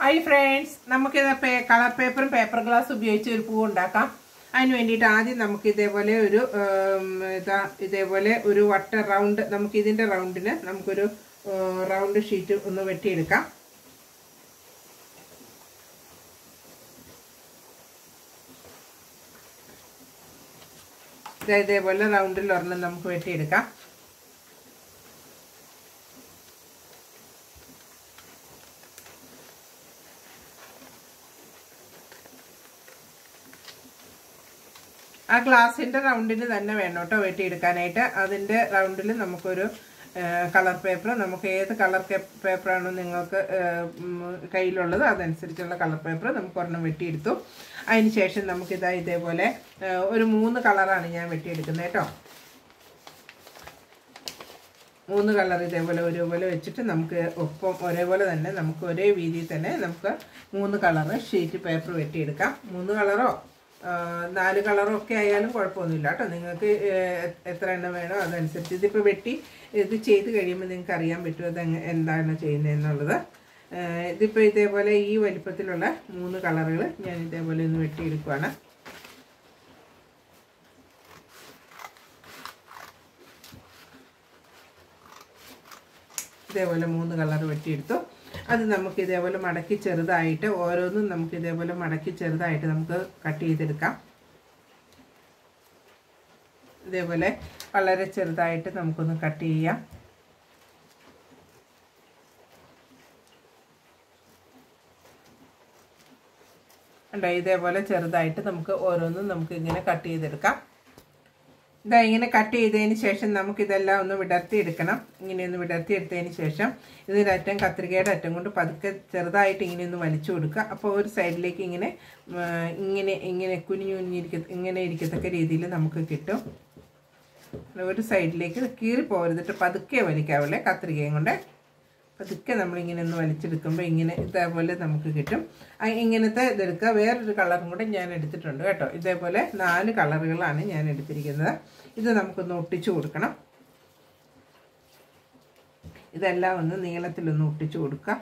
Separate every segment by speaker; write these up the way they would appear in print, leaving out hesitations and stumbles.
Speaker 1: Hi friends, നമുക്ക് colour പേപ്പറും paper glass ഉപയോഗിച്ച് ഒരു പൂ ഉണ്ടാക്കാം. അതിനു വേണ്ടിയിട്ട് ആദ്യം നമുക്ക് ഇതേപോലെ ഒരു വട്ട റൗണ്ട് നമുക്ക് ഇതിന്റെ റൗണ്ടിന് നമുക്കൊരു റൗണ്ട് ഷീറ്റ് ഒന്ന് വെട്ടിയെടുക്കാം. ഇതേപോലെ റൗണ്ടിൽ ഒരെണ്ണം നമുക്ക് വെട്ടിയെടുക്കാം. ആ ഗ്ലാസിന്റെ റൗണ്ടിന് തന്നെ വേണം കേട്ടോ വെട്ടിയെടുക്കാനായിട്ട്. അതിന്റെ റൗണ്ടിൽ നമുക്കൊരു കളർ പേപ്പർ, നമുക്ക് ഏത് കളർ പേപ്പറാണോ നിങ്ങൾക്ക് കയ്യിലുള്ളത് അതനുസരിച്ചുള്ള കളർ പേപ്പർ നമുക്ക് ഒരെണ്ണം വെട്ടിയെടുത്തു. അതിന് ശേഷം നമുക്കിതാ ഇതേപോലെ ഒരു 3 കളറാണ് ഞാൻ വെട്ടിയെടുക്കുന്നത് കേട്ടോ. 3 കളർ ഇതേപോലെ ഒരുപോലെ വെച്ചിട്ട് നമുക്ക് ഒപ്പം ഒരേപോലെ തന്നെ നമുക്ക് ഒരേ വീതിയിൽ തന്നെ നമുക്ക് 3 കളർ ഷീറ്റ് പേപ്പർ വെട്ടിയെടുക്കാം. 3 കളറോ 4 കളറോ ഒക്കെ ആയാലും കുഴപ്പമൊന്നുമില്ല കേട്ടോ. നിങ്ങൾക്ക് എത്ര എണ്ണം വേണോ അതനുസരിച്ച് ഇതിപ്പോൾ വെട്ടി ഇത് ചെയ്ത് കഴിയുമ്പോൾ നിങ്ങൾക്ക് അറിയാൻ പറ്റും അത് എന്താണ് ചെയ്യുന്നതെന്നുള്ളത്. ഇതിപ്പോൾ ഇതേപോലെ ഈ വലിപ്പത്തിലുള്ള 3 കളറുകൾ ഞാൻ ഇതേപോലെ ഒന്ന് വെട്ടിയെടുക്കുകയാണ്. ഇതേപോലെ 3 കളർ വെട്ടിയെടുത്തു. അത് നമുക്ക് ഇതേപോലെ മടക്കി ചെറുതായിട്ട് ഓരോന്നും നമുക്ക് ഇതേപോലെ മടക്കി ചെറുതായിട്ട് നമുക്ക് കട്ട് ചെയ്തെടുക്കാം. ഇതേപോലെ വളരെ ചെറുതായിട്ട് നമുക്കൊന്ന് കട്ട് ചെയ്യാം. ഉണ്ടോ, ഇതേപോലെ ചെറുതായിട്ട് നമുക്ക് ഓരോന്നും നമുക്ക് ഇങ്ങനെ കട്ട് ചെയ്തെടുക്കാം. ഇതാ ഇങ്ങനെ കട്ട് ചെയ്തതിന് ശേഷം നമുക്കിതെല്ലാം ഒന്ന് വിടർത്തിയെടുക്കണം. ഇങ്ങനെയൊന്ന് വിടർത്തിയെടുത്തതിന് ശേഷം ഇതിൻ്റെ അറ്റം കത്രികയുടെ അറ്റം കൊണ്ട് പതുക്കെ ചെറുതായിട്ട് ഇങ്ങനെ ഒന്ന് വലിച്ചു കൊടുക്കുക. അപ്പോൾ ഒരു സൈഡിലേക്ക് ഇങ്ങനെ ഇങ്ങനെ ഇങ്ങനെ ഇങ്ങനെ ഇരിക്കത്തക്ക രീതിയിൽ നമുക്ക് കിട്ടും. ഒരു സൈഡിലേക്ക് കീറിപ്പോരുന്നിട്ട് പതുക്കെ വലിക്കാവല്ലേ കത്രികയും കൊണ്ട്. പതുക്കെ നമ്മളിങ്ങനെ ഒന്ന് വലിച്ചെടുക്കുമ്പോൾ ഇങ്ങനെ ഇതേപോലെ നമുക്ക് കിട്ടും. ഇങ്ങനത്തെ ഇതെടുക്കുക. വേറൊരു കളറും കൂടെ ഞാൻ എടുത്തിട്ടുണ്ട് കേട്ടോ. ഇതേപോലെ 4 കളറുകളാണ് ഞാൻ എടുത്തിരിക്കുന്നത്. ഇത് നമുക്കൊന്ന് ഒട്ടിച്ചു കൊടുക്കണം. ഇതെല്ലാം ഒന്ന് നീളത്തിലൊന്ന് ഒട്ടിച്ചു കൊടുക്കുക.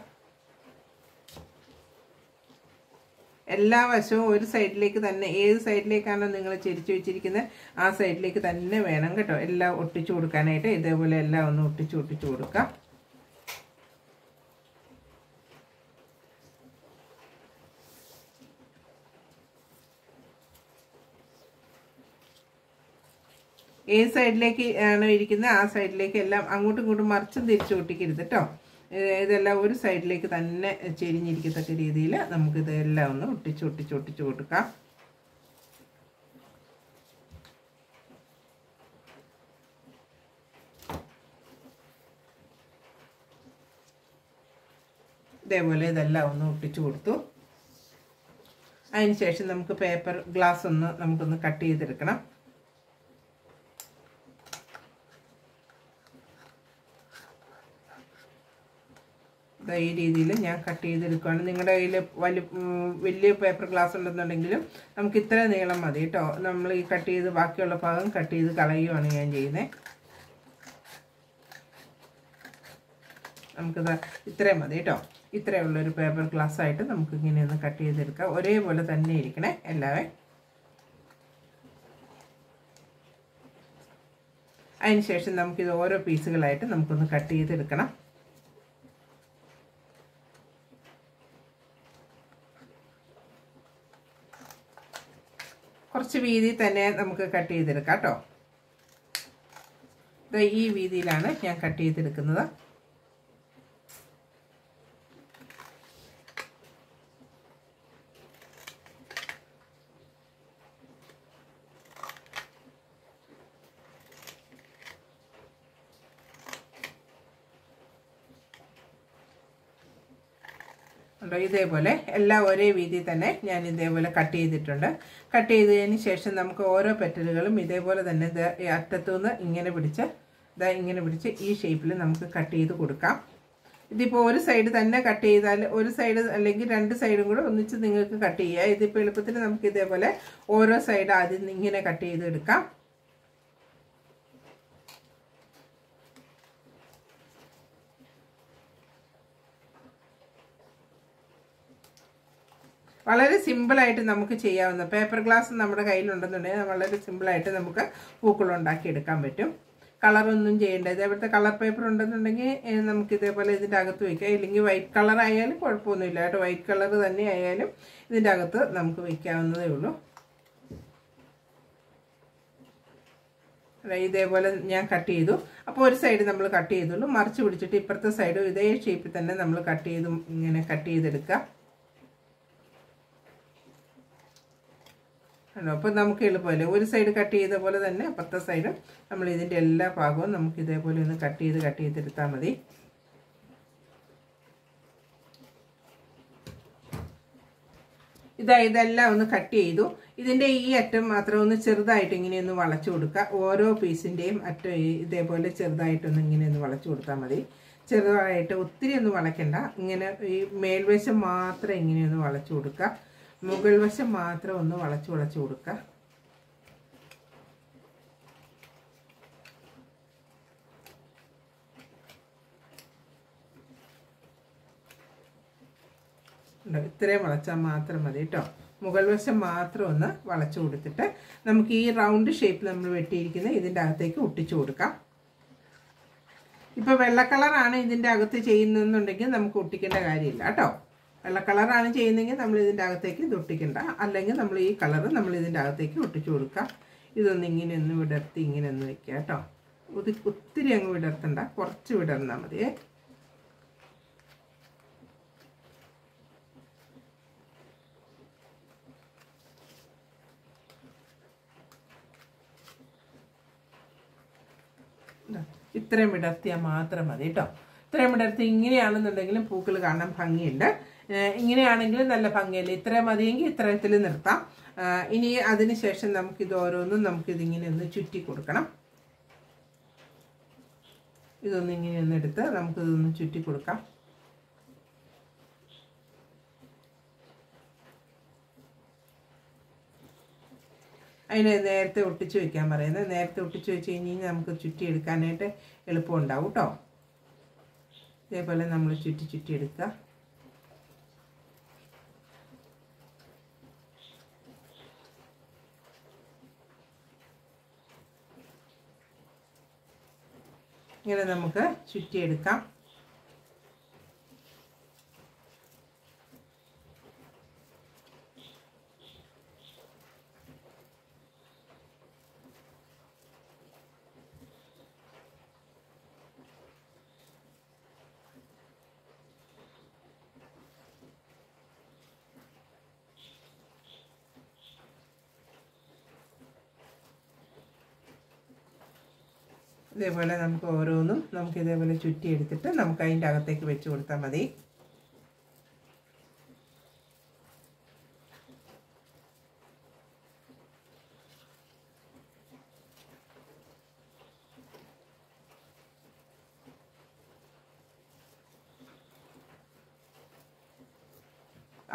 Speaker 1: എല്ലാ വശവും ഒരു സൈഡിലേക്ക് തന്നെ, ഏത് സൈഡിലേക്കാണോ നിങ്ങൾ ചെരിച്ചു വെച്ചിരിക്കുന്നത് ആ സൈഡിലേക്ക് തന്നെ വേണം കേട്ടോ എല്ലാം ഒട്ടിച്ചു കൊടുക്കാനായിട്ട്. ഇതേപോലെ എല്ലാം ഒന്ന് ഒട്ടിച്ചു കൊടുക്കുക. ഏത് സൈഡിലേക്ക് ആണോ ഇരിക്കുന്നത് ആ സൈഡിലേക്ക് എല്ലാം അങ്ങോട്ടും ഇങ്ങോട്ടും മറിച്ചും തിരിച്ചു ഒട്ടിക്കരുത് കേട്ടോ. ഇതെല്ലാം ഒരു സൈഡിലേക്ക് തന്നെ ചെരിഞ്ഞിരിക്കത്തക്ക രീതിയിൽ നമുക്കിതെല്ലാം ഒന്ന് ഒട്ടിച്ചു കൊടുക്കാം. ഇതേപോലെ ഇതെല്ലാം ഒന്ന് ഒട്ടിച്ചു കൊടുത്തു. അതിനുശേഷം നമുക്ക് പേപ്പർ ഗ്ലാസ് നമുക്കൊന്ന് കട്ട് ചെയ്തെടുക്കണം. ഈ രീതിയിൽ ഞാൻ കട്ട് ചെയ്തെടുക്കുകയാണ്. നിങ്ങളുടെ കയ്യിൽ വലിയ പേപ്പർ ഗ്ലാസ് ഉണ്ടെന്നുണ്ടെങ്കിലും നമുക്ക് ഇത്ര നീളം മതി കേട്ടോ. നമ്മൾ ഈ കട്ട് ചെയ്ത് ബാക്കിയുള്ള ഭാഗം കട്ട് ചെയ്ത് കളയുകയാണ് ഞാൻ ചെയ്യുന്നത്. നമുക്കിത് ഇത്രയും മതി കേട്ടോ. ഇത്രയുള്ളൊരു പേപ്പർ ഗ്ലാസ് ആയിട്ട് നമുക്ക് ഇങ്ങനെ ഒന്ന് കട്ട് ചെയ്തെടുക്കാം. ഒരേപോലെ തന്നെ ഇരിക്കണേ എല്ലാവരും. അതിനുശേഷം നമുക്കിത് ഓരോ പീസുകളായിട്ട് നമുക്കൊന്ന് കട്ട് ചെയ്തെടുക്കണം. കുറച്ച് വീതി തന്നെ നമുക്ക് കട്ട് ചെയ്തെടുക്കാം കേട്ടോ. ഈ വീതിയിലാണ് ഞാൻ കട്ട് ചെയ്തെടുക്കുന്നത്. ഇതേപോലെ എല്ലാം ഒരേ രീതിയിൽ തന്നെ ഞാൻ ഇതേപോലെ കട്ട് ചെയ്തിട്ടുണ്ട്. കട്ട് ചെയ്തതിന് ശേഷം നമുക്ക് ഓരോ പെറ്റലുകളും ഇതേപോലെ തന്നെ അറ്റത്തുനിന്ന് ഇങ്ങനെ പിടിച്ച് ഈ ഷേപ്പിൽ നമുക്ക് കട്ട് ചെയ്ത് കൊടുക്കാം. ഇതിപ്പോൾ ഒരു സൈഡ് തന്നെ കട്ട് ചെയ്താൽ, ഒരു സൈഡ് അല്ലെങ്കിൽ 2 സൈഡും കൂടെ ഒന്നിച്ച് നിങ്ങൾക്ക് കട്ട് ചെയ്യാം. ഇതിപ്പോൾ എളുപ്പത്തിന് നമുക്ക് ഇതേപോലെ ഓരോ സൈഡ് ആദ്യം ഇങ്ങനെ കട്ട് ചെയ്തെടുക്കാം. വളരെ സിമ്പിളായിട്ട് നമുക്ക് ചെയ്യാവുന്ന പേപ്പർ ഗ്ലാസ് നമ്മുടെ കയ്യിലുണ്ടെന്നുണ്ടെങ്കിൽ വളരെ സിമ്പിളായിട്ട് നമുക്ക് പൂക്കളുണ്ടാക്കി എടുക്കാൻ പറ്റും. കളറൊന്നും ചെയ്യേണ്ട. ഇതേപോലത്തെ കളർ പേപ്പർ ഉണ്ടെന്നുണ്ടെങ്കിൽ നമുക്ക് ഇതേപോലെ ഇതിൻ്റെ അകത്ത് വയ്ക്കാം. ഇല്ലെങ്കിൽ വൈറ്റ് കളർ ആയാലും കുഴപ്പമൊന്നുമില്ല കേട്ടോ. വൈറ്റ് കളർ തന്നെ ആയാലും ഇതിൻ്റെ അകത്ത് നമുക്ക് വയ്ക്കാവുന്നതേ ഉള്ളൂ. ഇതേപോലെ ഞാൻ കട്ട് ചെയ്തു. അപ്പോൾ ഒരു സൈഡ് നമ്മൾ കട്ട് ചെയ്തുള്ളൂ. മറിച്ച് പിടിച്ചിട്ട് ഇപ്പുറത്തെ സൈഡും ഇതേ ഷേപ്പിൽ തന്നെ നമ്മൾ ഇങ്ങനെ കട്ട് ചെയ്തെടുക്കുക. അപ്പോൾ നമുക്ക് എളുപ്പമല്ലേ. ഒരു സൈഡ് കട്ട് ചെയ്ത പോലെ തന്നെ അപ്പുറത്തെ സൈഡും നമ്മൾ ഇതിൻ്റെ എല്ലാ ഭാഗവും നമുക്ക് ഇതേപോലെ ഒന്ന് കട്ട് ചെയ്തെടുത്താൽ മതി. ഇതെല്ലാം ഒന്ന് കട്ട് ചെയ്തു. ഇതിൻ്റെ ഈ അറ്റം മാത്രം ഒന്ന് ചെറുതായിട്ട് ഇങ്ങനെയൊന്ന് വളച്ചു കൊടുക്കുക. ഓരോ പീസിൻ്റെയും അറ്റം ഇതേപോലെ ചെറുതായിട്ടൊന്ന് ഇങ്ങനെയൊന്ന് വളച്ചു കൊടുത്താൽ മതി. ചെറുതായിട്ട് ഒത്തിരി ഒന്നും വളയ്ക്കണ്ട. ഇങ്ങനെ ഈ മേൽവശം മാത്രം ഇങ്ങനെയൊന്ന് വളച്ചു കൊടുക്കുക. മുകൾ വശം മാത്രം ഒന്ന് വളച്ചു കൊടുക്കുക. ഇത്രയും വളച്ചാൽ മാത്രം മതി കേട്ടോ. മുകൾ വശം മാത്രം ഒന്ന് വളച്ചു കൊടുത്തിട്ട് നമുക്ക് ഈ റൗണ്ട് ഷേപ്പിൽ നമ്മൾ വെട്ടിയിരിക്കുന്ന ഇതിൻ്റെ അകത്തേക്ക് ഒട്ടിച്ചു കൊടുക്കാം. ഇപ്പോൾ വെള്ള കളറാണ് ഇതിൻ്റെ അകത്ത് ചെയ്യുന്നതെന്നുണ്ടെങ്കിൽ നമുക്ക് ഒട്ടിക്കേണ്ട കാര്യമില്ല കേട്ടോ. വെള്ള കളറാണ് ചെയ്യുന്നതെങ്കിൽ നമ്മൾ ഇതിൻ്റെ അകത്തേക്ക് ഇത് ഒട്ടിക്കണ്ട. അല്ലെങ്കിൽ നമ്മൾ ഈ കളറ് നമ്മൾ ഇതിൻ്റെ അകത്തേക്ക് ഒട്ടിച്ചു കൊടുക്കാം. ഇതൊന്ന് ഇങ്ങനെ ഒന്ന് വിടർത്തി ഇങ്ങനെ ഒന്ന് വെക്കുക കേട്ടോ. ഒത്തിരി അങ്ങ് വിടർത്തണ്ട, കുറച്ച് വിടർന്നാൽ മതിയേ. ഇത്രയും വിടർത്തിയാൽ മാത്രം മതി കേട്ടോ. ഇത്രയും വിടർത്തി ഇങ്ങനെയാണെന്നുണ്ടെങ്കിലും പൂക്കൾ കാണാൻ ഭംഗിയുണ്ട്. ഇങ്ങനെയാണെങ്കിലും നല്ല ഭംഗിയല്ലേ. ഇത്രയും മതിയെങ്കിൽ ഇത്രത്തിൽ നിർത്താം. ഇനി അതിന് ശേഷം നമുക്കിത് ഓരോന്നും നമുക്കിതിങ്ങനെ ഒന്ന് ചുറ്റി കൊടുക്കണം. ഇതൊന്നും ഇങ്ങനെ ഒന്ന് എടുത്ത് നമുക്കിതൊന്ന് ചുറ്റി കൊടുക്കാം. അതിന് നേരത്തെ ഒട്ടിച്ച് വയ്ക്കാൻ പറയുന്നത്. നേരത്തെ ഒട്ടിച്ച് വെച്ച് കഴിഞ്ഞാൽ നമുക്ക് ചുറ്റിയെടുക്കാനായിട്ട് എളുപ്പമുണ്ടാവും കേട്ടോ. ഇതേപോലെ നമ്മൾ ചുറ്റിയെടുക്കുക. ഇങ്ങനെ നമുക്ക് ചുറ്റിയെടുക്കാം. ഇതേപോലെ നമുക്ക് ഓരോന്നും നമുക്ക് ഇതേപോലെ ചുറ്റിയെടുത്തിട്ട് നമുക്ക് അതിൻ്റെ അകത്തേക്ക് വെച്ച് കൊടുത്താൽ മതി.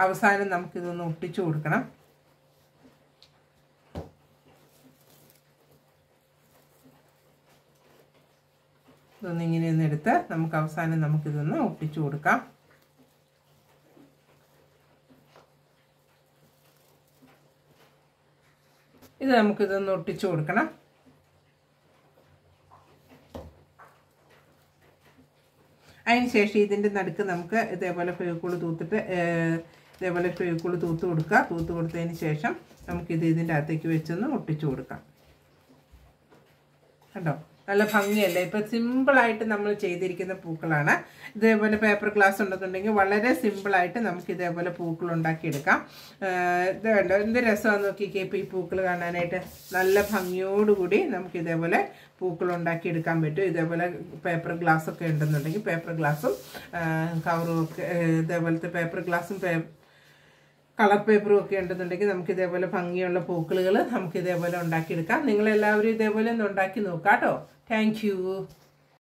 Speaker 1: അവസാനം നമുക്കിതൊന്ന് ഒട്ടിച്ചു കൊടുക്കണം. ഇതൊന്ന് ഇങ്ങനെയൊന്ന് എടുത്ത് നമുക്ക് അവസാനം നമുക്കിതൊന്ന് ഒട്ടിച്ചു കൊടുക്കാം. ഇത് നമുക്കിതൊന്ന് ഒട്ടിച്ചു കൊടുക്കണം. അതിനുശേഷം ഇതിൻ്റെ നടുക്ക് നമുക്ക് ഇതേപോലെ ഫെവിക്കോൾ തൂത്തിട്ട് ഇതേപോലെ ഫെവിക്കോൾ തൂത്ത് കൊടുക്കുക. തൂത്ത് കൊടുത്തതിന് ശേഷം നമുക്കിത് ഇതിൻ്റെ അകത്തേക്ക് വെച്ചൊന്ന് ഒട്ടിച്ചു കൊടുക്കാം. കണ്ടോ, നല്ല ഭംഗിയല്ലേ. ഇപ്പം സിമ്പിളായിട്ട് നമ്മൾ ചെയ്തിരിക്കുന്ന പൂക്കളാണ്. ഇതേപോലെ പേപ്പർ ഗ്ലാസ് ഉണ്ടെന്നുണ്ടെങ്കിൽ വളരെ സിമ്പിളായിട്ട് നമുക്ക് ഇതേപോലെ പൂക്കൾ ഉണ്ടാക്കിയെടുക്കാം. ഇത് കണ്ടോ, എന്ത് രസമാണെന്ന് നോക്കിക്കേ. ഇപ്പോൾ ഈ പൂക്കൾ കാണാനായിട്ട് നല്ല ഭംഗിയോടുകൂടി നമുക്ക് ഇതേപോലെ പൂക്കൾ ഉണ്ടാക്കിയെടുക്കാൻ പറ്റും. ഇതേപോലെ പേപ്പർ ഗ്ലാസ്സൊക്കെ ഉണ്ടെന്നുണ്ടെങ്കിൽ പേപ്പർ ഗ്ലാസും കവറും ഒക്കെ ഇതേപോലത്തെ പേപ്പർ ഗ്ലാസും കളർ പേപ്പറും ഒക്കെ ഉണ്ടെന്നുണ്ടെങ്കിൽ നമുക്ക് ഇതേപോലെ ഭംഗിയുള്ള പൂക്കളുകൾ നമുക്ക് ഇതേപോലെ ഉണ്ടാക്കിയെടുക്കാം. നിങ്ങളെല്ലാവരും ഇതേപോലെ ഒന്ന് ഉണ്ടാക്കി നോക്കാം കേട്ടോ. Thank you.